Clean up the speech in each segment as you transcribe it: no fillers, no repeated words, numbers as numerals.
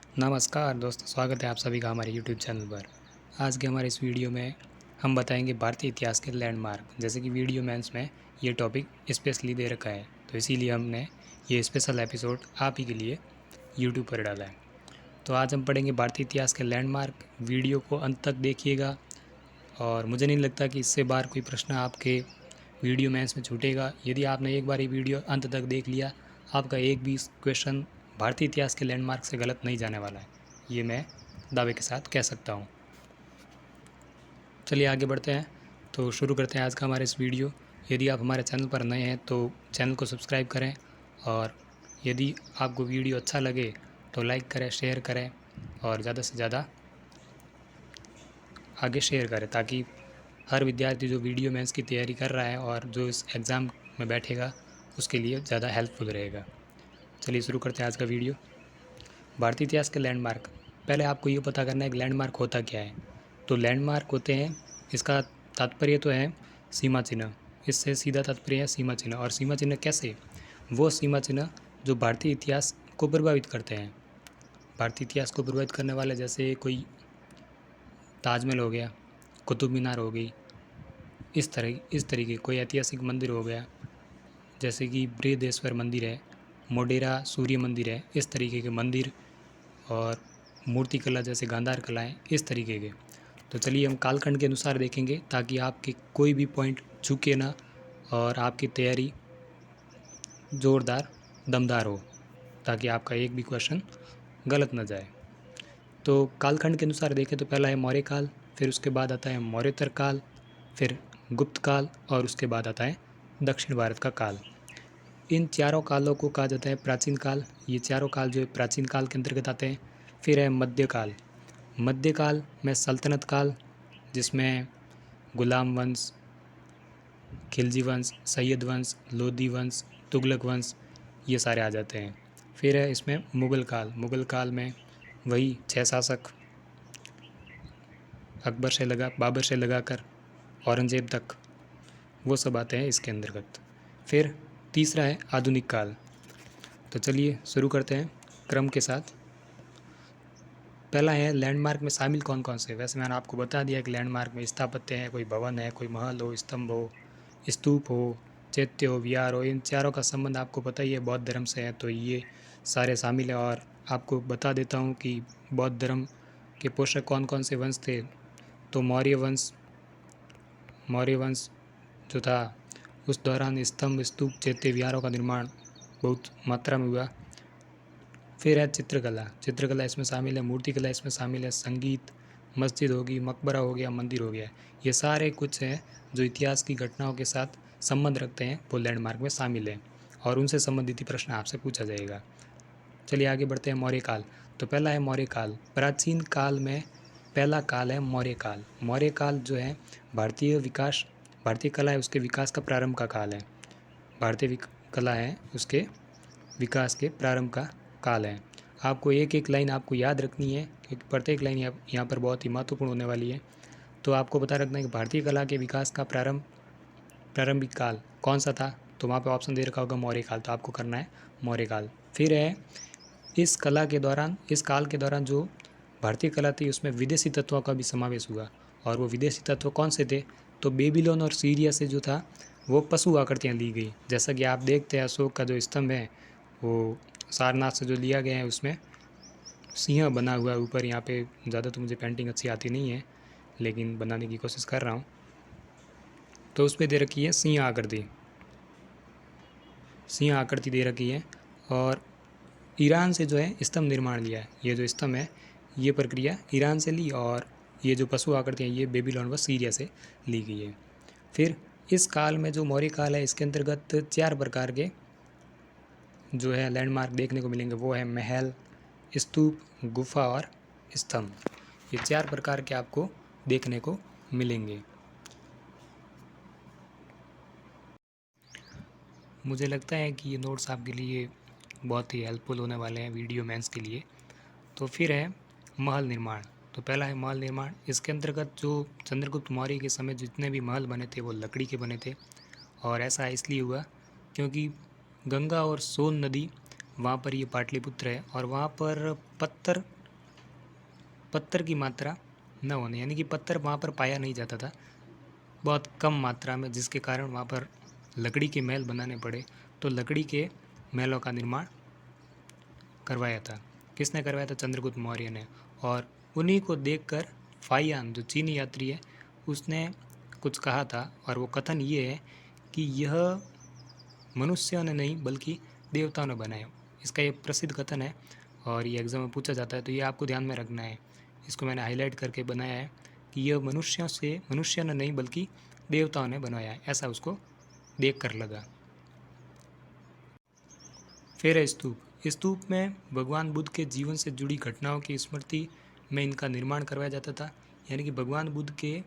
नमस्कार दोस्तों, स्वागत है आप सभी का हमारे यूट्यूब चैनल पर। आज के हमारे इस वीडियो में हम बताएंगे भारतीय इतिहास के लैंडमार्क। जैसे कि वीडियो मेंस में ये टॉपिक स्पेशली दे रखा है, तो इसीलिए हमने ये स्पेशल एपिसोड आप ही के लिए यूट्यूब पर डाला है। तो आज हम पढ़ेंगे भारतीय इतिहास के लैंडमार्क। वीडियो को अंत तक देखिएगा और मुझे नहीं लगता कि इससे बाहर कोई प्रश्न आपके वीडियो मेंस में छूटेगा। यदि आपने एक बार ये वीडियो अंत तक देख लिया, आपका एक भी क्वेश्चन भारतीय इतिहास के लैंडमार्क से गलत नहीं जाने वाला है, ये मैं दावे के साथ कह सकता हूँ। चलिए आगे बढ़ते हैं। तो शुरू करते हैं आज का हमारा इस वीडियो। यदि आप हमारे चैनल पर नए हैं तो चैनल को सब्सक्राइब करें, और यदि आपको वीडियो अच्छा लगे तो लाइक करें, शेयर करें और ज़्यादा से ज़्यादा आगे शेयर करें, ताकि हर विद्यार्थी जो वीडियो मेंस की तैयारी कर रहा है और जो इस एग्ज़ाम में बैठेगा उसके लिए ज़्यादा हेल्पफुल रहेगा। चलिए शुरू करते हैं आज का वीडियो। भारतीय इतिहास के लैंडमार्क। पहले आपको ये पता करना है कि लैंडमार्क होता क्या है। तो लैंडमार्क होते हैं, इसका तात्पर्य तो है सीमा चिन्ह। इससे सीधा तात्पर्य है सीमा चिन्ह। और सीमा चिन्ह कैसे? वो सीमा चिन्ह जो भारतीय इतिहास को प्रभावित करते हैं। भारतीय इतिहास को प्रभावित करने वाले जैसे कोई ताजमहल हो गया, कुतुब मीनार हो गई, इस तरीके कोई ऐतिहासिक मंदिर हो गया, जैसे कि बृहदेश्वर मंदिर है, मोढेरा सूर्य मंदिर है, इस तरीके के मंदिर, और मूर्ति कला जैसे गांधार कलाएँ, इस तरीके के। तो चलिए हम कालखंड के अनुसार देखेंगे, ताकि आपके कोई भी पॉइंट चूके ना और आपकी तैयारी ज़ोरदार दमदार हो, ताकि आपका एक भी क्वेश्चन गलत ना जाए। तो कालखंड के अनुसार देखें तो पहला है मौर्य काल, फिर उसके बाद आता है मौर्योत्तर काल, फिर गुप्त काल, और उसके बाद आता है दक्षिण भारत का काल। इन चारों कालों को कहा जाता है प्राचीन काल। ये चारों काल जो है प्राचीन काल के अंतर्गत आते हैं। फिर है मध्यकाल। मध्यकाल में सल्तनत काल, जिसमें गुलाम वंश, खिलजी वंश, सैयद वंश, लोधी वंश, तुगलक वंश, ये सारे आ जाते हैं। फिर है इसमें मुग़ल काल। मुग़ल काल में वही 6 शासक, बाबर से लगाकर औरंगजेब तक, वो सब आते हैं इसके अंतर्गत। फिर तीसरा है आधुनिक काल। तो चलिए शुरू करते हैं क्रम के साथ। पहला है लैंडमार्क में शामिल कौन कौन से। वैसे मैंने आपको बता दिया कि लैंडमार्क में स्थापत्य है, कोई भवन है, कोई महल हो, स्तंभ हो, स्तूप हो, चैत्य हो, विहार हो। इन चारों का संबंध आपको पता ही है, बौद्ध धर्म से है, तो ये सारे शामिल हैं। और आपको बता देता हूँ कि बौद्ध धर्म के पोषक कौन कौन से वंश थे। तो मौर्य वंश जो था, उस दौरान स्तंभ, स्तूप, चैत्य, विहारों का निर्माण बहुत मात्रा में हुआ। फिर है चित्रकला। चित्रकला इसमें शामिल है, मूर्ति कला इसमें शामिल है, संगीत, मस्जिद होगी, मकबरा हो गया, मंदिर हो गया। ये सारे कुछ हैं जो इतिहास की घटनाओं के साथ संबंध रखते हैं, वो लैंडमार्क में शामिल हैं, और उनसे संबंधित प्रश्न आपसे पूछा जाएगा। चलिए आगे बढ़ते हैं। मौर्य काल। तो पहला है मौर्य काल। प्राचीन काल में पहला काल है मौर्य काल। मौर्य काल जो है भारतीय कला है उसके विकास का प्रारंभ का काल है। भारतीय कला है उसके विकास के प्रारंभ का काल है। आपको एक एक लाइन आपको याद रखनी है, क्योंकि प्रत्येक लाइन यहाँ पर बहुत ही महत्वपूर्ण होने वाली है। तो आपको पता रखना है कि भारतीय कला के विकास का प्रारंभिक काल कौन सा था। तो वहाँ पे ऑप्शन दे रखा होगा मौर्य काल, तो आपको करना है मौर्य काल। फिर है इस काल के दौरान जो भारतीय कला थी उसमें विदेशी तत्वों का भी समावेश हुआ। और वो विदेशी तत्व कौन से थे? तो बेबीलोन और सीरिया से जो था वो पशु आकृतियाँ ली गई। जैसा कि आप देखते हैं अशोक का जो स्तंभ है वो सारनाथ से जो लिया गया है, उसमें सिंह बना हुआ है ऊपर। यहाँ पे ज़्यादा तो मुझे पेंटिंग अच्छी आती नहीं है, लेकिन बनाने की कोशिश कर रहा हूँ। तो उस पर दे रखी है सिंह आकृति दे रखी है। और ईरान से जो है स्तंभ निर्माण लिया है। ये जो स्तंभ है ये प्रक्रिया ईरान से ली, और ये जो पशु आकृतियाँ ये बेबीलोन व सीरिया से ली गई है। फिर इस काल में जो मौर्य काल है इसके अंतर्गत 4 प्रकार के जो है लैंडमार्क देखने को मिलेंगे। वो है महल, स्तूप, गुफा और स्तंभ। ये 4 प्रकार के आपको देखने को मिलेंगे। मुझे लगता है कि ये नोट्स आपके लिए बहुत ही हेल्पफुल होने वाले हैं वीडियो मेंस के लिए। तो फिर है महल निर्माण। तो पहला है महल निर्माण। इसके अंतर्गत जो चंद्रगुप्त मौर्य के समय जितने भी महल बने थे वो लकड़ी के बने थे। और ऐसा इसलिए हुआ क्योंकि गंगा और सोन नदी वहाँ पर ये पाटलिपुत्र है, और वहाँ पर पत्थर पत्थर की मात्रा न होने, यानी कि पत्थर वहाँ पर पाया नहीं जाता था, बहुत कम मात्रा में, जिसके कारण वहाँ पर लकड़ी के महल बनाने पड़े। तो लकड़ी के महलों का निर्माण करवाया था। किसने करवाया था? चंद्रगुप्त मौर्य ने। और उन्हीं को देखकर फाहियान, जो चीनी यात्री है, उसने कुछ कहा था, और वो कथन ये है कि यह मनुष्यों ने नहीं बल्कि देवताओं ने बनाया। इसका ये प्रसिद्ध कथन है और ये एग्ज़ाम में पूछा जाता है, तो ये आपको ध्यान में रखना है। इसको मैंने हाईलाइट करके बनाया है कि यह मनुष्यों ने नहीं बल्कि देवताओं ने बनाया है, ऐसा उसको देख कर लगा। फिर है स्तूप। स्तूप में भगवान बुद्ध के जीवन से जुड़ी घटनाओं की स्मृति में इनका निर्माण करवाया जाता था। यानी कि भगवान बुद्ध के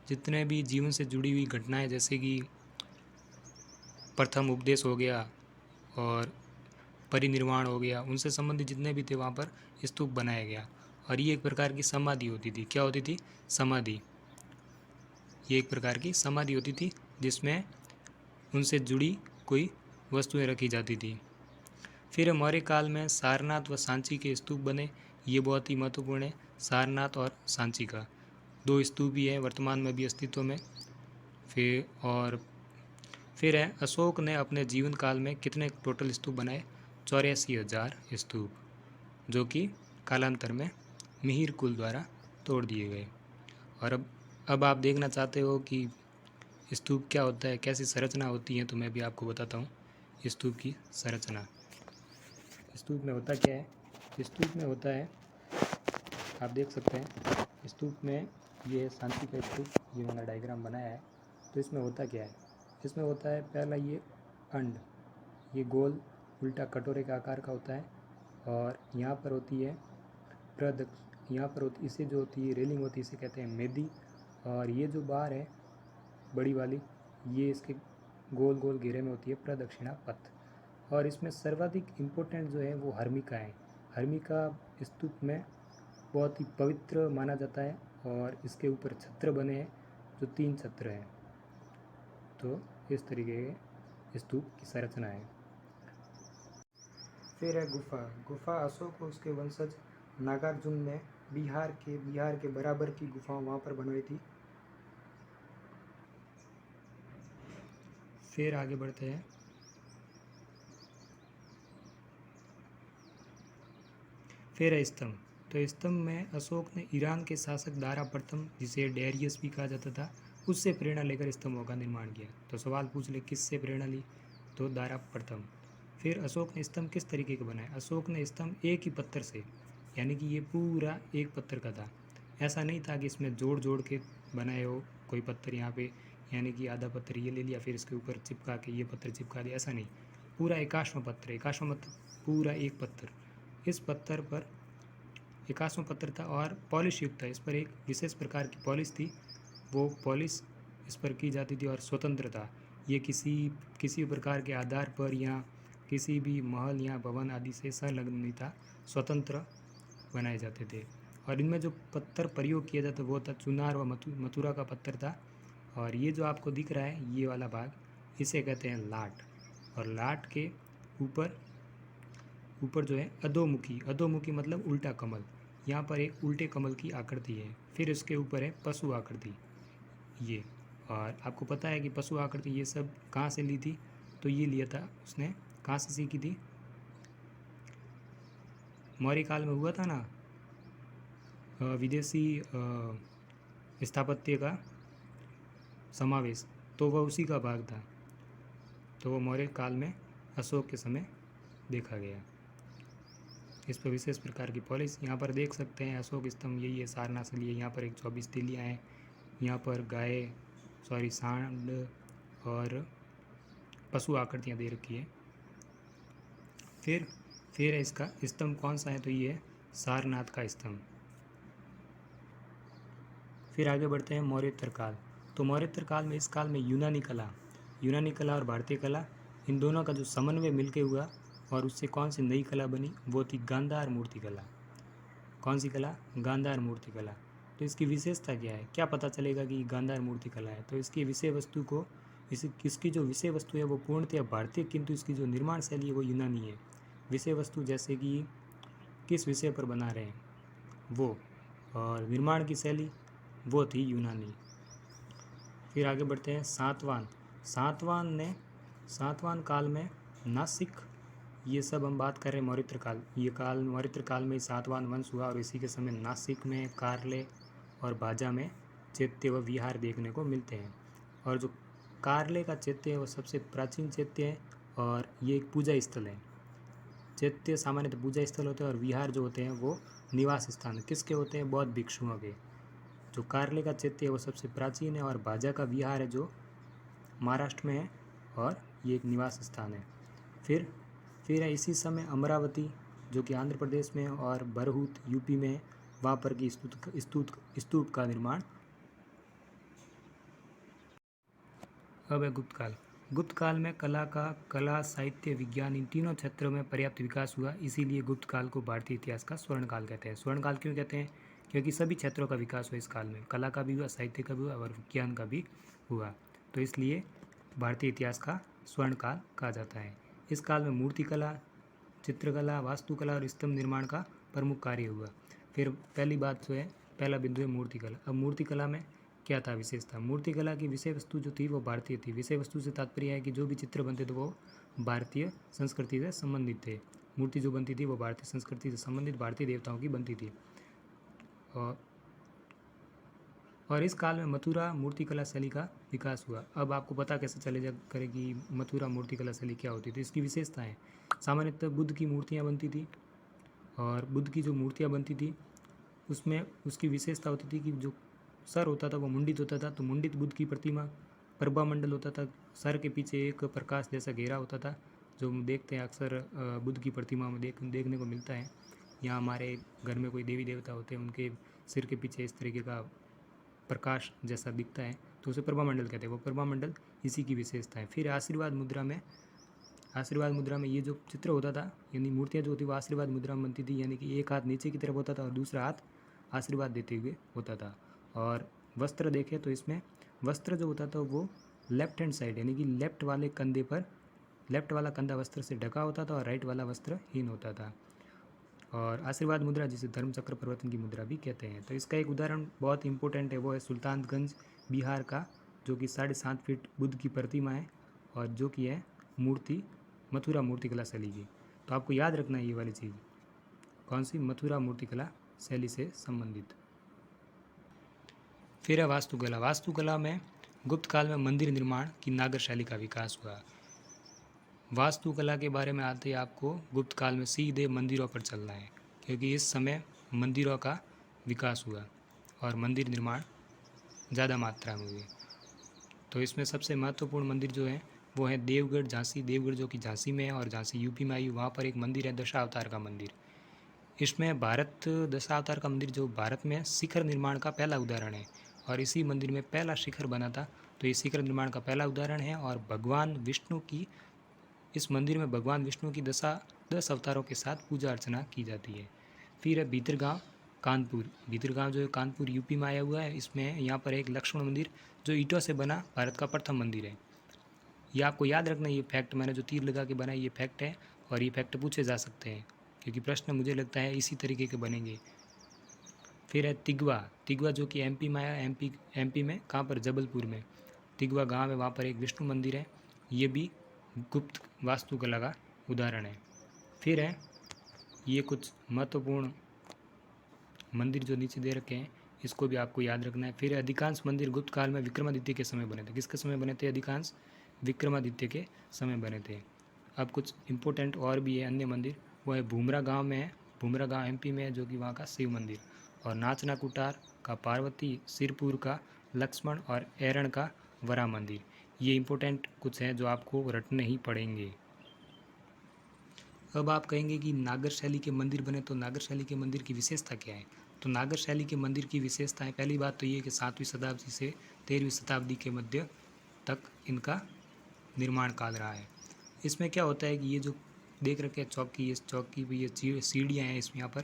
जितने भी जीवन से जुड़ी हुई घटनाएं, जैसे कि प्रथम उपदेश हो गया और परिनिर्वाण हो गया, उनसे संबंधित जितने भी थे वहाँ पर स्तूप बनाया गया। और ये एक प्रकार की समाधि होती थी। क्या होती थी? समाधि। ये एक प्रकार की समाधि होती थी जिसमें उनसे जुड़ी कोई वस्तुएं रखी जाती थी। फिर मौर्य काल में सारनाथ व सांची के स्तूप बने। ये बहुत ही महत्वपूर्ण है। सारनाथ और सांची का 2 स्तूप ही है वर्तमान में भी अस्तित्व में। फिर है अशोक ने अपने जीवन काल में कितने टोटल स्तूप बनाए? 84,000 स्तूप, जो कि कालांतर में मिहिर कुल द्वारा तोड़ दिए गए। और अब आप देखना चाहते हो कि स्तूप क्या होता है, कैसी संरचना होती है, तो मैं भी आपको बताता हूँ स्तूप की संरचना। स्तूप में होता क्या है? स्तूप में होता है, आप देख सकते हैं स्तूप में, ये है सांची का स्तूप, ये मैंने डायग्राम बनाया है। तो इसमें होता क्या है? इसमें होता है पहला ये अंड, ये गोल उल्टा कटोरे के आकार का होता है। और यहाँ पर होती है यहाँ पर होती, इसे जो होती है रेलिंग होती है, इसे कहते हैं मेदी। और ये जो बार है बड़ी वाली, ये इसके गोल गोल घेरे में होती है प्रदक्षिणा पथ। और इसमें सर्वाधिक इम्पोर्टेंट जो है वो हर्मिका है। हर्मिका स्तूप में बहुत ही पवित्र माना जाता है और इसके ऊपर छत्र बने हैं, जो 3 छत्र हैं। तो इस तरीके के स्तूप की संरचना है। फिर है गुफा। गुफा अशोक और उसके वंशज नागार्जुन ने बिहार के बराबर की गुफा वहाँ पर बनवाई थी। फिर आगे बढ़ते हैं। फिर है स्तंभ। तो स्तंभ में अशोक ने ईरान के शासक दारा प्रथम, जिसे डेरियस भी कहा जाता था, उससे प्रेरणा लेकर स्तंभों का निर्माण किया। तो सवाल पूछ ले किससे प्रेरणा ली? तो दारा प्रथम। फिर अशोक ने स्तंभ किस तरीके का बनाया? अशोक ने स्तंभ एक ही पत्थर से, यानी कि ये पूरा एक पत्थर का था। ऐसा नहीं था कि इसमें जोड़ जोड़ के बनाए हो कोई पत्थर यहाँ पे, यानी कि आधा पत्थर ये ले लिया फिर इसके ऊपर चिपका के ये पत्थर चिपका दिया, ऐसा नहीं। पूरा 81वां पत्थर, 81वां मतलब पूरा एक पत्थर। इस पत्थर पर 81वां पत्थर था और पॉलिश युक्त था। इस पर एक विशेष प्रकार की पॉलिश थी, वो पॉलिश इस पर की जाती थी और स्वतंत्र था। ये किसी प्रकार के आधार पर या किसी भी महल या भवन आदि से संलग्न नहीं था, स्वतंत्र बनाए जाते थे। और इनमें जो पत्थर प्रयोग किया जाता वो था चुनार व मथुरा का पत्थर था। और ये जो आपको दिख रहा है ये वाला भाग, इसे कहते हैं लाट। और लाट के ऊपर जो है अधोमुखी मतलब उल्टा कमल, यहाँ पर एक उल्टे कमल की आकृति है। फिर इसके ऊपर है पशु आकृति ये। और आपको पता है कि पशु आकृति ये सब कहाँ से ली थी? तो ये लिया था उसने, कहाँ से सीखी थी? मौर्य काल में हुआ था ना विदेशी स्थापत्य का समावेश, तो वह उसी का भाग था। तो वो मौर्य काल में अशोक के समय देखा गया। इस पर विशेष प्रकार की पॉलिश यहाँ पर देख सकते हैं। अशोक स्तंभ यही है, सारनाथ से लिए। यहाँ पर एक 24 तीलियाँ हैं, यहाँ पर सांड और पशु आकृतियाँ दे रखी है। फिर इसका स्तंभ कौन सा है? तो ये है सारनाथ का स्तंभ। फिर आगे बढ़ते हैं मौर्योत्तर काल। तो मौर्योत्तर काल में, इस काल में यूनानी कला और भारतीय कला, इन दोनों का जो समन्वय मिलके हुआ और उससे कौन सी नई कला बनी? वो थी गांधार मूर्ति कला। कौन सी कला? गांधार मूर्ति कला। तो इसकी विशेषता क्या है? क्या पता चलेगा कि गांधार मूर्ति कला है? तो इसकी विषय जो विषय वस्तु है वो पूर्णतः भारतीय, किंतु इसकी जो निर्माण शैली है वो यूनानी है। विषय वस्तु जैसे कि किस विषय पर बना रहे हैं वो, और निर्माण की शैली वो थी यूनानी। फिर आगे बढ़ते हैं सातवान काल में नासिक, ये सब हम बात कर रहे हैं मौर्य काल, ये काल मौर्य काल में ही सातवान वंश हुआ और इसी के समय नासिक में कारले और बाजा में चैत्य व विहार देखने को मिलते हैं। और जो कारले का चैत्य है वो सबसे प्राचीन चैत्य है और ये एक पूजा स्थल है। चैत्य सामान्यतः पूजा स्थल होते हैं और विहार जो होते हैं वो निवास स्थान किसके होते हैं, बौद्ध भिक्षुओं के। जो कारले का चैत्य है वो सबसे प्राचीन है और बाजा का विहार है जो महाराष्ट्र में है और ये एक निवास स्थान है। फिर है इसी समय अमरावती जो कि आंध्र प्रदेश में है और बरहूत यूपी में है, वहाँ पर की स्तूप का निर्माण। अब है गुप्त काल में कला साहित्य विज्ञान इन तीनों क्षेत्रों में पर्याप्त विकास हुआ, इसीलिए गुप्त काल को भारतीय इतिहास का स्वर्ण काल कहते हैं। स्वर्ण काल क्यों कहते हैं, क्योंकि सभी क्षेत्रों का विकास हुआ इस काल में, कला का भी हुआ, साहित्य का भी हुआ और विज्ञान का भी हुआ, तो इसलिए भारतीय इतिहास का स्वर्ण काल कहा जाता है। इस काल में मूर्तिकला, चित्रकला, वास्तुकला और स्तंभ निर्माण का प्रमुख कार्य हुआ। फिर पहली बात जो है, पहला बिंदु है मूर्तिकला। अब मूर्तिकला में क्या था विशेषता, मूर्तिकला की विषय वस्तु जो थी वो भारतीय थी। विषय वस्तु से तात्पर्य है कि जो भी चित्र बनते थे वो भारतीय संस्कृति से संबंधित थे। मूर्ति जो बनती थी वो भारतीय संस्कृति से संबंधित भारतीय देवताओं की बनती थी। और इस काल में मथुरा मूर्तिकला शैली का विकास हुआ। अब आपको पता कैसे चले जा करे कि मथुरा मूर्तिकला शैली क्या होती थी, इसकी विशेषताएं। सामान्यतः बुद्ध की मूर्तियाँ बनती थी और बुद्ध की जो मूर्तियाँ बनती थी उसमें उसकी विशेषता होती थी कि जो सर होता था वो मुंडित होता था, तो मुंडित बुद्ध की प्रतिमा, प्रभामंडल होता था, सर के पीछे एक प्रकाश जैसा घेरा होता था, जो हम देखते हैं अक्सर बुद्ध की प्रतिमा में देखने को मिलता है। यहाँ हमारे घर में कोई देवी देवता होते हैं, उनके सिर के पीछे इस तरीके का प्रकाश जैसा दिखता है, तो उसे प्रभामंडल कहते हैं। वो प्रभामंडल इसी की विशेषता है। फिर आशीर्वाद मुद्रा में ये जो चित्र होता था, यानी मूर्तियाँ जो होती वो आशीर्वाद मुद्रा में बनती थी, यानी कि एक हाथ नीचे की तरफ होता था और दूसरा हाथ आशीर्वाद देते हुए होता था। और वस्त्र देखें तो इसमें वस्त्र जो होता था वो लेफ्ट हैंड साइड, यानी कि लेफ्ट वाले कंधे पर, लेफ्ट वाला कंधा वस्त्र से ढका होता था और राइट वाला वस्त्र हीन होता था। और आशीर्वाद मुद्रा जिसे धर्मचक्र परिवर्तन की मुद्रा भी कहते हैं। तो इसका एक उदाहरण बहुत इंपॉर्टेंट है, वो है सुल्तानगंज बिहार का, जो कि 7.5 फीट बुद्ध की प्रतिमा है और जो कि है मूर्ति मथुरा मूर्तिकला शैली की। तो आपको याद रखना है ये वाली चीज़, कौन सी, मथुरा मूर्तिकला शैली से संबंधित। फिर है वास्तुकला में गुप्त काल में मंदिर निर्माण की नागर शैली का विकास हुआ। वास्तुकला के बारे में आते ही आपको गुप्त काल में सीधे मंदिरों पर चलना है, क्योंकि इस समय मंदिरों का विकास हुआ और मंदिर निर्माण ज़्यादा मात्रा में हुए। तो इसमें सबसे महत्वपूर्ण मंदिर जो है वो है देवगढ़ झांसी। देवगढ़ जो कि झांसी में है और झांसी यूपी में आई, वहाँ पर एक मंदिर है दशावतार का मंदिर। इसमें दशावतार का मंदिर जो भारत में शिखर निर्माण का पहला उदाहरण है और इसी मंदिर में पहला शिखर बना था, तो ये शिखर निर्माण का पहला उदाहरण है। और भगवान विष्णु की, इस मंदिर में भगवान विष्णु की 10 अवतारों के साथ पूजा अर्चना की जाती है। फिर है भीतरगांव जो है कानपुर यूपी में आया हुआ है। इसमें यहाँ पर एक लक्ष्मण मंदिर जो ईंटों से बना भारत का प्रथम मंदिर है। ये आपको याद रखना, ये फैक्ट मैंने जो तीर लगा के बनाया ये फैक्ट है और ये फैक्ट पूछे जा सकते हैं, क्योंकि प्रश्न मुझे लगता है इसी तरीके के बनेंगे। फिर है तिगवा जो कि एमपी में आया, एमपी में कहाँ पर, जबलपुर में तिगवा गांव है, वहाँ पर एक विष्णु मंदिर है, ये भी गुप्त वास्तुकला का उदाहरण है। फिर है ये कुछ महत्वपूर्ण मंदिर जो नीचे दे रखे हैं, इसको भी आपको याद रखना है। फिर अधिकांश मंदिर गुप्त काल में विक्रमादित्य के समय बने थे। किसके समय बने थे, अधिकांश विक्रमादित्य के समय बने थे। अब कुछ इम्पोर्टेंट और भी है अन्य मंदिर, वो है भूमरा गांव में है, भूमरा गांव एमपी में है, जो कि वहाँ का शिव मंदिर, और नाचना कुटार का पार्वती, सिरपुर का लक्ष्मण और एरण का वरा मंदिर। ये इम्पोर्टेंट कुछ हैं जो आपको रटने ही पड़ेंगे। अब आप कहेंगे कि नागर शैली के मंदिर बने, तो नागर शैली के मंदिर की विशेषता क्या है। तो नागर शैली के मंदिर की विशेषता है, पहली बात तो ये कि 7वीं शताब्दी से 13वीं शताब्दी के मध्य तक इनका निर्माण काल रहा है। इसमें क्या होता है कि ये जो देख रखे हैं चौकी, इस चौकी भी ये सीढ़ियाँ हैं, इसमें यहाँ पर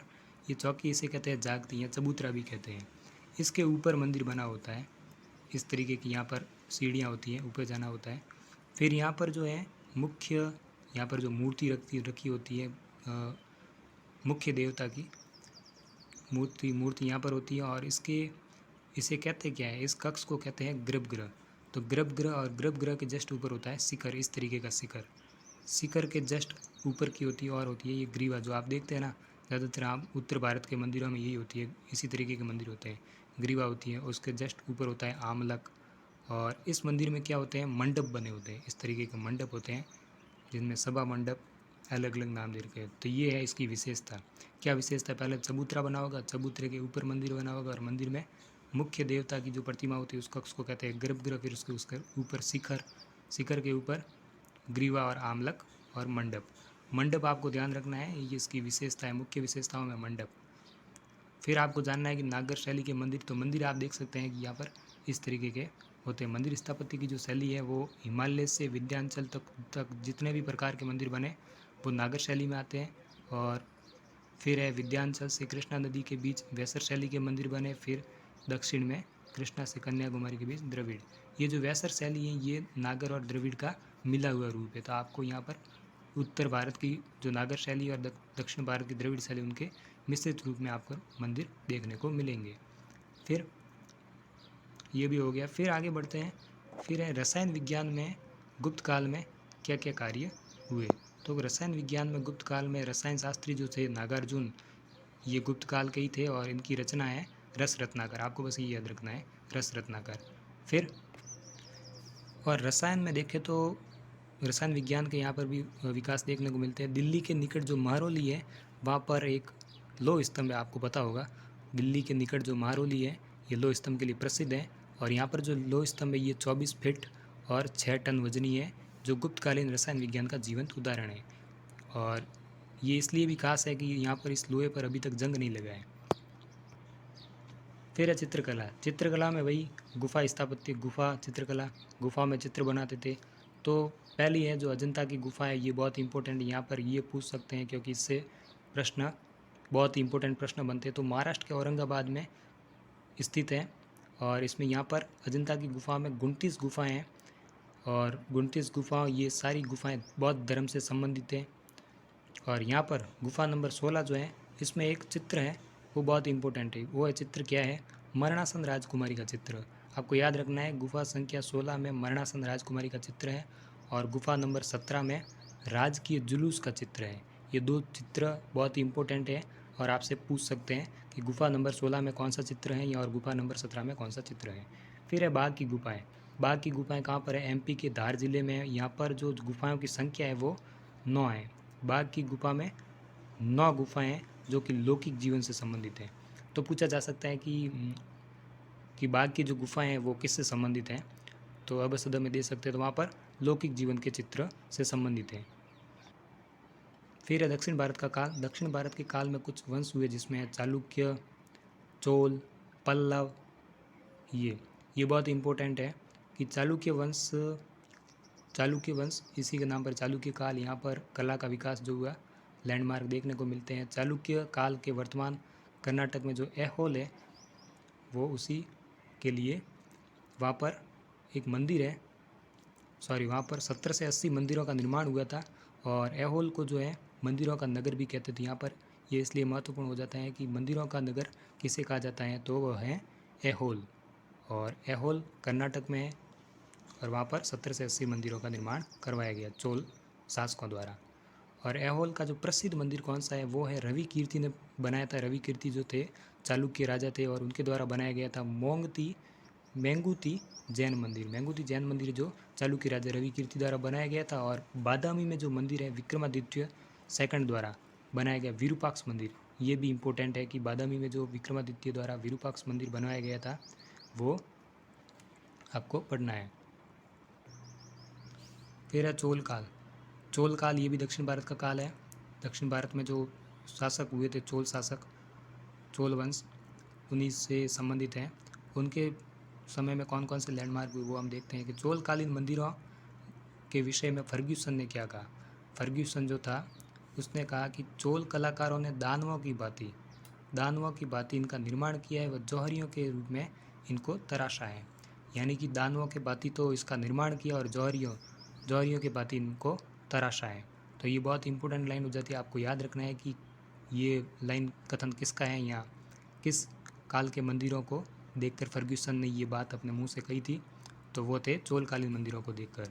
ये चौकी इसे कहते हैं जागती हैं, चबूतरा भी कहते हैं। इसके ऊपर मंदिर बना होता है, इस तरीके की यहाँ पर सीढ़ियाँ होती हैं, ऊपर जाना होता है। फिर यहाँ पर जो है मुख्य, यहाँ पर जो मूर्ति रखी होती है मुख्य देवता की, मूर्ति यहाँ पर होती है। और इसे कहते क्या है, इस कक्ष को कहते हैं गर्भगृह। तो गर्भगृह और गर्भगृह के जस्ट ऊपर होता है शिखर, इस तरीके का शिखर। शिखर के जस्ट ऊपर की होती है और होती है ये ग्रीवा, जो आप देखते हैं ना ज़्यादातर आप उत्तर भारत के मंदिरों में यही होती है, इसी तरीके के मंदिर होते हैं, ग्रीवा होती है। उसके जस्ट ऊपर होता है आमलक। और इस मंदिर में क्या होते हैं, मंडप बने होते हैं, इस तरीके के मंडप होते हैं जिनमें सभा मंडप अलग अलग नाम दे रखे हैं। तो ये है इसकी विशेषता। क्या विशेषता, पहले चबूतरा बना होगा, चबूतरे के ऊपर मंदिर बना होगा और मंदिर में मुख्य देवता की जो प्रतिमा होती है उस कक्ष को कहते हैं गर्भगृह। फिर उसके ऊपर शिखर, शिखर के ऊपर ग्रीवा और आमलक और मंडप। मंडप आपको ध्यान रखना है, ये इसकी विशेषता है, मुख्य विशेषताओं में मंडप। फिर आपको जानना है कि नागर शैली के मंदिर, तो मंदिर आप देख सकते हैं कि यहाँ पर इस तरीके के होते हैं। मंदिर स्थापत्य की जो शैली है वो हिमालय से विंध्याचल तक जितने भी प्रकार के मंदिर बने वो नागर शैली में आते हैं। और फिर है विंध्याचल से कृष्णा नदी के बीच वैसर शैली के मंदिर बने। फिर दक्षिण में कृष्णा से कन्याकुमारी के बीच द्रविड़। ये जो वैसर शैली है ये नागर और द्रविड़ का मिला हुआ रूप है। तो आपको यहाँ पर उत्तर भारत की जो नागर शैली और दक्षिण भारत की द्रविड़ शैली उनके मिश्रित रूप में आपको मंदिर देखने को मिलेंगे। फिर ये भी हो गया। फिर आगे बढ़ते हैं। फिर है रसायन विज्ञान में गुप्त काल में क्या क्या कार्य हुए। तो रसायन विज्ञान में गुप्त काल में रसायन शास्त्री जो थे नागार्जुन, ये गुप्त काल के ही थे और इनकी रचना है रस रत्नाकर। आपको बस ये याद रखना है, रस रत्नाकर। फिर और रसायन में देखें तो रसायन विज्ञान के यहाँ पर भी विकास देखने को मिलते हैं। दिल्ली के निकट जो महरौली है वहाँ पर एक लौह स्तंभ है, आपको पता होगा। दिल्ली के निकट जो महरौली है ये लौह स्तंभ के लिए प्रसिद्ध है। और यहाँ पर जो लौह स्तंभ है ये 24 फीट और 6 टन वजनी है, जो गुप्तकालीन रसायन विज्ञान का जीवंत उदाहरण है। और ये इसलिए भी खास है कि यहाँ पर इस लोहे पर अभी तक जंग नहीं लगा है। फिर है चित्रकला। चित्रकला में वही गुफा स्थापत्य, गुफा चित्रकला, गुफा में चित्र बनाते थे। तो पहली है जो अजंता की गुफा है, ये बहुत इंपॉर्टेंट, यहाँ पर ये पूछ सकते हैं क्योंकि इससे प्रश्न बहुत इंपॉर्टेंट प्रश्न बनते हैं। तो महाराष्ट्र के औरंगाबाद में स्थित है और इसमें यहाँ पर अजंता की गुफा में 29 गुफाएँ हैं। और 29 गुफाएँ, ये सारी गुफाएँ बौद्ध धर्म से संबंधित हैं। और यहाँ पर गुफा नंबर 16 जो है इसमें एक चित्र है वो बहुत इंपॉर्टेंट है। वो है चित्र क्या है, मरणासन राजकुमारी का चित्र। आपको याद रखना है गुफा संख्या 16 में मरणासन राजकुमारी का चित्र है और गुफा नंबर 17 में राजकीय जुलूस का चित्र है। ये दो चित्र बहुत इंपॉर्टेंट है और आपसे पूछ सकते हैं कि गुफा नंबर 16 में कौन सा चित्र है और गुफा नंबर 17 में कौन सा चित्र है। फिर है बाघ की गुफाएँ। बाघ की गुफाएँ कहाँ पर है, एमपी के धार जिले में है। यहाँ पर जो गुफाओं की संख्या है वो 9 है। बाघ की गुफा में 9 गुफाएँ हैं जो कि लौकिक जीवन से संबंधित हैं। तो पूछा जा सकता है कि बाघ की जो गुफाएँ हैं वो किससे संबंधित हैं, तो अब सदा में दे सकते हैं, तो वहाँ पर लौकिक जीवन के चित्र से संबंधित हैं। फिर है दक्षिण भारत का काल। दक्षिण भारत के काल में कुछ वंश हुए जिसमें चालुक्य, चोल, पल्लव। ये बहुत इंपॉर्टेंट है कि चालुक्य वंश इसी के नाम पर चालुक्य काल। यहाँ पर कला का विकास जो हुआ लैंडमार्क देखने को मिलते हैं। चालुक्य काल के वर्तमान कर्नाटक में जो ऐहोल है वो उसी के लिए वहाँ पर एक मंदिर है, वहाँ पर 70 से 80 मंदिरों का निर्माण हुआ था। और ऐहोल को जो है मंदिरों का नगर भी कहते थे। यहाँ पर ये इसलिए महत्वपूर्ण हो जाता है कि मंदिरों का नगर किसे कहा जाता है, तो वह है ऐहोल। और ऐहोल कर्नाटक में है और वहाँ पर 70 से 80 मंदिरों का निर्माण करवाया गया चोल शासकों द्वारा। और ऐहोल का जो प्रसिद्ध मंदिर कौन सा है, वो है रवि कीर्ति ने बनाया था। रवि कीर्ति जो थे चालुक्य राजा थे और उनके द्वारा बनाया गया था मेंगुती जैन मंदिर। मेंगुती जैन मंदिर जो चालुक्य राजा रवि कीर्ति द्वारा बनाया गया था। और बादामी में जो मंदिर है विक्रमादित्य सेकंड द्वारा बनाया गया विरूपाक्ष मंदिर, ये भी इम्पोर्टेंट है कि बादामी में जो विक्रमादित्य द्वारा विरूपाक्ष मंदिर बनाया गया था वो आपको पढ़ना है। फिर है चोल काल। चोल काल ये भी दक्षिण भारत का काल है। दक्षिण भारत में जो शासक हुए थे चोल शासक, चोल वंश, उन्हीं से संबंधित हैं। उनके समय में कौन कौन से लैंडमार्क हुए वो हम देखते हैं कि चोलकालीन मंदिरों के विषय में फर्ग्यूसन ने क्या कहा। फर्ग्यूसन जो था उसने कहा कि चोल कलाकारों ने दानवों की भांति इनका निर्माण किया है व जौहरियों के रूप में इनको तराशा है। यानी कि दानवों के भांति तो इसका निर्माण किया और जौहरियों के भांति इनको तराशा है। तो ये बहुत इंपॉर्टेंट लाइन हो जाती है, आपको याद रखना है कि ये लाइन कथन किसका है यहाँ। किस काल के मंदिरों को देखकर फर्ग्यूसन ने ये बात अपने मुंह से कही थी? तो वो थे चोलकालीन मंदिरों को देखकर।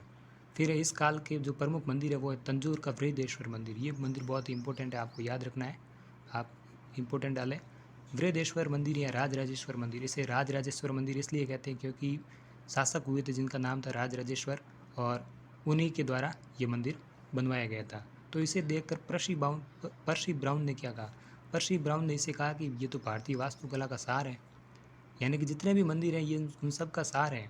फिर इस काल के जो प्रमुख मंदिर है वो है तंजौर का बृहदेश्वर मंदिर। ये मंदिर बहुत ही इंपॉर्टेंट है, आपको याद रखना है, आप इंपॉर्टेंट डालें। बृहदेश्वर मंदिर या राजराजेश्वर मंदिर, इसे राजराजेश्वर मंदिर इसलिए कहते हैं क्योंकि शासक हुए थे जिनका नाम था राजराजेश्वर, और उन्हीं के द्वारा ये मंदिर बनवाया गया था। तो इसे देखकर पर्सी ब्राउन ने क्या कहा? पर्सी ब्राउन ने इसे कहा कि ये तो भारतीय वास्तुकला का सार है, यानी कि जितने भी मंदिर हैं ये उन सब का सार है।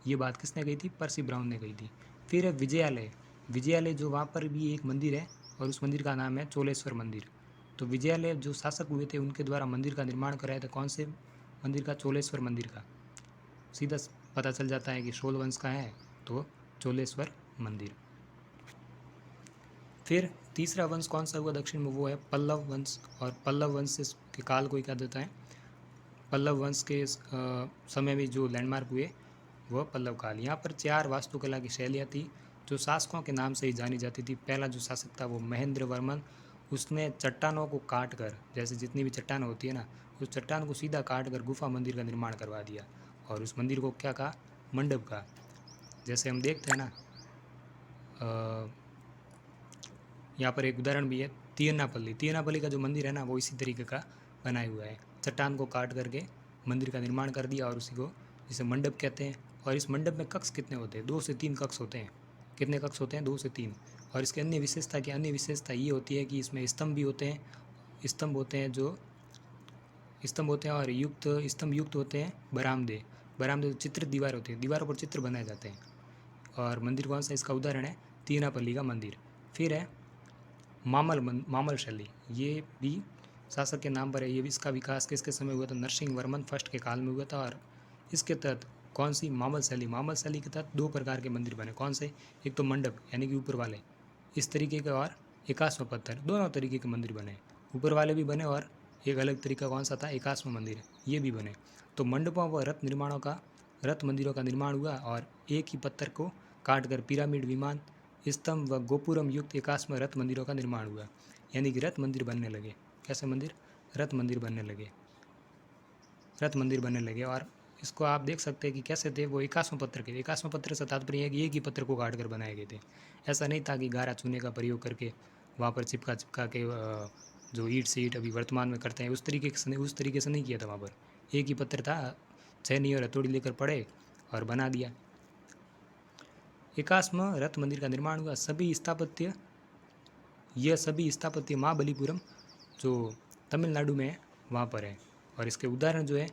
ये बात किसने कही थी? पर्सी ब्राउन ने कही थी। फिर है विजयालय। विजयालय जो वहाँ पर भी एक मंदिर है और उस मंदिर का नाम है चोलेश्वर मंदिर। तो विजयालय जो शासक हुए थे उनके द्वारा मंदिर का निर्माण कराया था। कौन से मंदिर का? चोलेश्वर मंदिर का। सीधा पता चल जाता है कि शोल वंश का है, तो चोलेश्वर मंदिर। फिर तीसरा वंश कौन सा हुआ दक्षिण में? वो है पल्लव वंश। और पल्लव वंश के काल को क्या देता है? पल्लव वंश के समय में जो लैंडमार्क हुए वह पल्लव काल। यहाँ पर 4 वास्तुकला की शैलियाँ थी जो शासकों के नाम से ही जानी जाती थी। पहला जो शासक था वो महेंद्र वर्मन, उसने चट्टानों को काट कर, जैसे जितनी भी चट्टान होती है ना, उस चट्टान को सीधा काट कर गुफा मंदिर का निर्माण करवा दिया और उस मंदिर को क्या कहा? मंडप का। जैसे हम देखते हैं ना, यहाँ पर एक उदाहरण भी है, तिरुनापल्ली। तिरुनापल्ली का जो मंदिर है ना वो इसी तरीके का बनाया हुआ है। चट्टान को काट करके मंदिर का निर्माण कर दिया और उसी को जिसे मंडप कहते हैं। और इस मंडप में कक्ष कितने होते हैं? 2 से 3 कक्ष होते हैं। कितने कक्ष होते हैं? 2 से 3। और इसकी अन्य विशेषता ये होती है कि इसमें स्तंभ भी होते हैं, स्तंभ होते हैं और स्तंभ युक्त होते हैं बरामदे। बरामदे चित्रित दीवार होती है, दीवारों पर चित्र बनाए जाते हैं। और मंदिर कौन सा इसका उदाहरण है? तिरुनापल्ली का मंदिर। फिर है मामल शैली। ये भी शासक के नाम पर है। ये भी, इसका विकास किसके समय हुआ था? नरसिंह वर्मन फर्स्ट के काल में हुआ था। और इसके तहत कौन सी? मामल शैली के तहत 2 प्रकार के मंदिर बने। कौन से? एक तो मंडप यानी कि ऊपर वाले इस तरीके के, और एकाश्म पत्थर, दोनों तरीके के मंदिर बने। ऊपर वाले भी बने और एक अलग तरीका कौन सा था? एकाश्म मंदिर, ये भी बने। तो मंडपों व रथ मंदिरों का निर्माण हुआ और एक ही पत्थर को काट कर पिरामिड, विमान, स्तंभ व गोपुरम युक्त एकाश्म रथ मंदिरों का निर्माण हुआ। यानी कि रथ मंदिर बनने लगे। कैसे मंदिर? रथ मंदिर बनने लगे। और इसको आप देख सकते हैं कि कैसे थे वो? एकाश्म पत्थर से तात्पर्य है कि एक ही पत्थर को काट कर बनाए गए थे। ऐसा नहीं था कि गारा चूने का प्रयोग करके वहाँ पर चिपका के जो ईंट से ईंट अभी वर्तमान में करते हैं उस तरीके से नहीं किया था। वहाँ पर एक ही पत्थर था, छेनी और हथौड़ी लेकर पड़े और बना दिया। एकाश्म रथ मंदिर का निर्माण हुआ। सभी स्थापत्य महाबलीपुरम जो तमिलनाडु में है वहाँ पर है। और इसके उदाहरण जो है,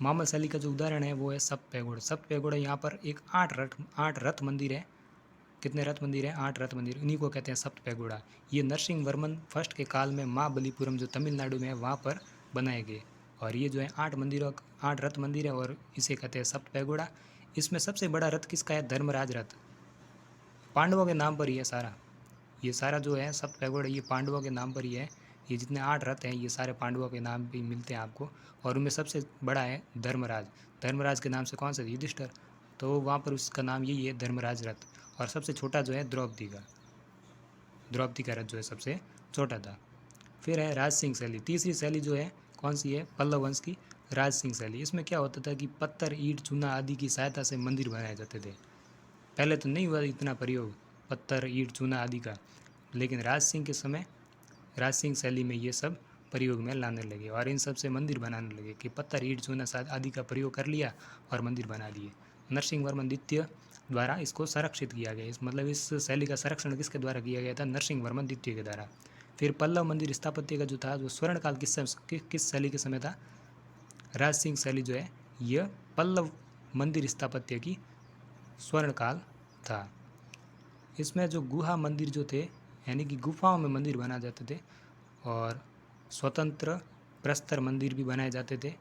मामल शैली का जो उदाहरण है वो है सप्त यहाँ पर एक 8 रथ मंदिर है। कितने रथ मंदिर हैं? 8 रथ मंदिर। इन्हीं को कहते हैं सप्त। ये नरसिंह वर्मन फर्स्ट के काल में महाबलीपुरम जो तमिलनाडु में है वहाँ पर बनाए गए। और ये जो है 8 रथ मंदिर है और इसे कहते हैं सप्त। इसमें सबसे बड़ा रथ किसका है? धर्मराज रथ। पांडवों के नाम पर ही है सारा। ये सारा जो है सप्त, ये पांडवों के नाम पर ही है। ये जितने 8 रथ हैं ये सारे पांडवों के नाम पे मिलते हैं आपको। और उनमें सबसे बड़ा है धर्मराज के नाम से कौन सा? युधिष्ठिर। तो वहाँ पर उसका नाम यही है, धर्मराज रथ। और सबसे छोटा जो है द्रौपदी का रथ जो है सबसे छोटा था। फिर है राज सिंह शैली। तीसरी शैली जो है कौन सी है? पल्लव वंश की राज सिंह शैली। इसमें क्या होता था कि पत्थर, ईंट, चूना आदि की सहायता से मंदिर बनाए जाते थे। पहले तो नहीं हुआ इतना प्रयोग पत्थर, ईंट, चूना आदि का, लेकिन राज सिंह शैली में ये सब प्रयोग में लाने लगे और इन सब से मंदिर बनाने लगे कि पत्थर, ईंट, चूना आदि का प्रयोग कर लिया और मंदिर बना दिए। नरसिंह वर्मन द्वितीय द्वारा इसको संरक्षित किया गया। इस शैली का संरक्षण किसके द्वारा किया गया था? नरसिंह वर्मन द्वितीय के द्वारा। फिर पल्लव मंदिर स्थापत्य का जो था वो स्वर्णकाल किस शैली के समय था? राज सिंह शैली जो है यह पल्लव मंदिर स्थापत्य की स्वर्णकाल था। इसमें जो गुहा मंदिर जो थे यानी कि गुफाओं में मंदिर बनाए जाते थे और स्वतंत्र प्रस्तर मंदिर भी बनाए जाते थे।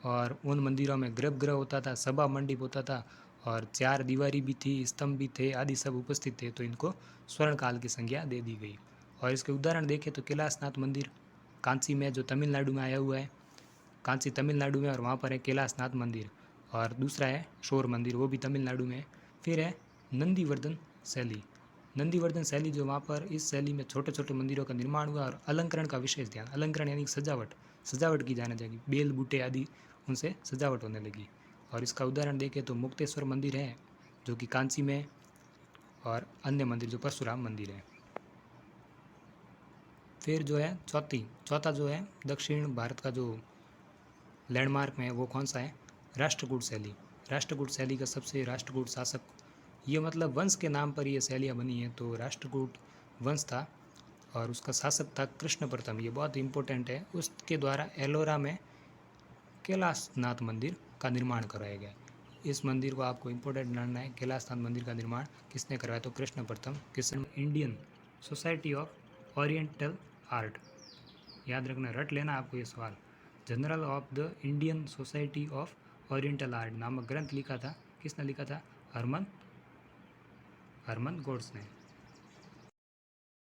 और उन मंदिरों में गर्भगृह होता था, सभा मंडप होता था और 4 दीवारी भी थी, स्तंभ भी थे आदि सब उपस्थित थे। तो इनको स्वर्ण काल की संज्ञा दे दी गई। और इसके उदाहरण देखें तो कैलाशनाथ मंदिर कांची में जो तमिलनाडु में आया हुआ है, कांची तमिलनाडु में, और वहाँ पर है कैलाशनाथ मंदिर। और दूसरा है शोर मंदिर, वो भी तमिलनाडु में। फिर है नंदीवर्धन शैली। नंदीवर्धन शैली जो वहाँ पर इस शैली में छोटे छोटे मंदिरों का निर्माण हुआ और अलंकरण का विशेष ध्यान, अलंकरण यानी सजावट की जाने लगी, बेल बूटे आदि उनसे सजावट होने लगी। और इसका उदाहरण देखें तो मुक्तेश्वर मंदिर है जो कि कांची में, और अन्य मंदिर जो परशुराम मंदिर है। फिर जो है चौथा जो है दक्षिण भारत का जो लैंडमार्क में है वो कौन सा है? राष्ट्रकूट शैली। राष्ट्रकूट शैली का सबसे राष्ट्रकूट शासक, ये मतलब वंश के नाम पर ये शैलियाँ बनी हैं, तो राष्ट्रकूट वंश था और उसका शासक था कृष्ण प्रथम। ये बहुत इंपॉर्टेंट है। उसके द्वारा एलोरा में कैलाशनाथ मंदिर का निर्माण कराया गया। इस मंदिर को आपको इंपॉर्टेंट जानना है। कैलाशनाथ मंदिर का निर्माण किसने करवाया? तो कृष्ण प्रथम। Indian society of oriental art, याद रखना, रट लेना आपको ये सवाल। General of the Indian society of oriental art नामक ग्रंथ लिखा था, किसने लिखा था? हरमन गोड्स ने।